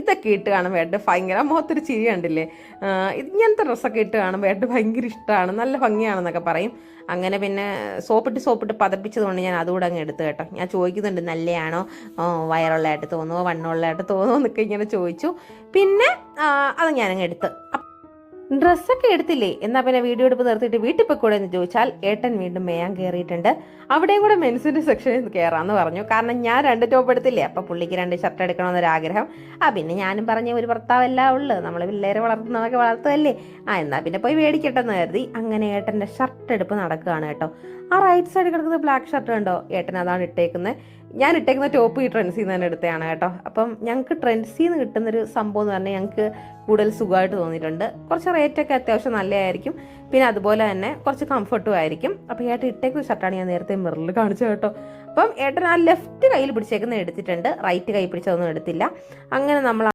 ഇതൊക്കെ ഇട്ട് കാണുമ്പോൾ ഏട്ടന് ഭയങ്കര മുഖത്തൊരു ചിരി കണ്ടില്ലേ. ഇങ്ങനത്തെ ഡ്രസ്സൊക്കെ ഇട്ട് കാണുമ്പോൾ ഏട്ടന് ഭയങ്കര ഇഷ്ടമാണ്, നല്ല ഭംഗിയാണെന്നൊക്കെ പറയും. അങ്ങനെ പിന്നെ സോപ്പിട്ട് പതപ്പിച്ചത് കൊണ്ട് ഞാൻ അതുകൂടെ അങ്ങ് എടുത്തു കേട്ടോ. ഞാൻ ചോദിക്കുന്നുണ്ട് നല്ലയാണോ, വയറുള്ളതായിട്ട് തോന്നുമോ വണ്ണമുള്ളതായിട്ട് തോന്നുമോ എന്നൊക്കെ ഇങ്ങനെ ചോദിച്ചു. പിന്നെ അത് ഞാനങ്ങ് എടുത്ത്. ഡ്രസ്സൊക്കെ എടുത്തില്ലേ, എന്നാൽ പിന്നെ വീഡിയോ എടുപ്പ് നിർത്തിയിട്ട് വീട്ടിൽ പോയിക്കൂടെ എന്ന് ചോദിച്ചാൽ ഏട്ടൻ വീണ്ടും മേയാൻ കയറിയിട്ടുണ്ട്. അവിടെയും കൂടെ മെൻസിന്റെ സെക്ഷനിൽ കയറാമെന്ന് പറഞ്ഞു. കാരണം ഞാൻ 2 ടോപ്പ് എടുത്തില്ലേ, അപ്പൊ പുള്ളിക്ക് 2 ഷർട്ട് എടുക്കണമെന്നൊരാഗ്രഹം. പിന്നെ ഞാനും പറഞ്ഞ ഒരു ഭർത്താവെല്ലാം ഉള്ളു, നമ്മൾ പിള്ളേരെ വളർത്തുന്നതൊക്കെ വളർത്തുകയല്ലേ, എന്നാൽ പിന്നെ പോയി മേടിക്കട്ടെന്ന് കരുതി. അങ്ങനെ ഏട്ടന്റെ ഷർട്ട് എടുപ്പ് നടക്കുകയാണ് കേട്ടോ. ആ റൈറ്റ് സൈഡിൽ കിടക്കുന്ന ബ്ലാക്ക് ഷർട്ട് കണ്ടോ, ഏട്ടൻ അതാണ് ഇട്ടേക്കുന്നത്. ഞാൻ ഇട്ടേക്കുന്ന ടോപ്പ് ഈ ട്രെൻഡ്സിൽ നിന്ന് തന്നെ എടുത്തതാണ് കേട്ടോ. അപ്പം ഞങ്ങൾക്ക് ട്രെൻഡ്സിൽ നിന്ന് കിട്ടുന്നൊരു സംഭവം എന്ന് പറഞ്ഞാൽ ഞങ്ങൾക്ക് കൂടുതൽ സുഖമായിട്ട് തോന്നിയിട്ടുണ്ട്. കുറച്ച് റേറ്റൊക്കെ അത്യാവശ്യം നല്ലതായിരിക്കും, പിന്നെ അതുപോലെ തന്നെ കുറച്ച് കംഫർട്ടും ആയിരിക്കും. അപ്പോൾ ഏട്ടൻ ഇട്ടേക്കുന്ന ഷർട്ടാണ് ഞാൻ നേരത്തെ മിററിൽ കാണിച്ചത് കേട്ടോ. അപ്പം ഏട്ടൻ ആ ലെഫ്റ്റ് കയ്യിൽ പിടിച്ചേക്കുന്നത് എടുത്തിട്ടുണ്ട്, റൈറ്റ് കൈ പിടിച്ചതൊന്നും എടുത്തില്ല. അങ്ങനെ നമ്മൾ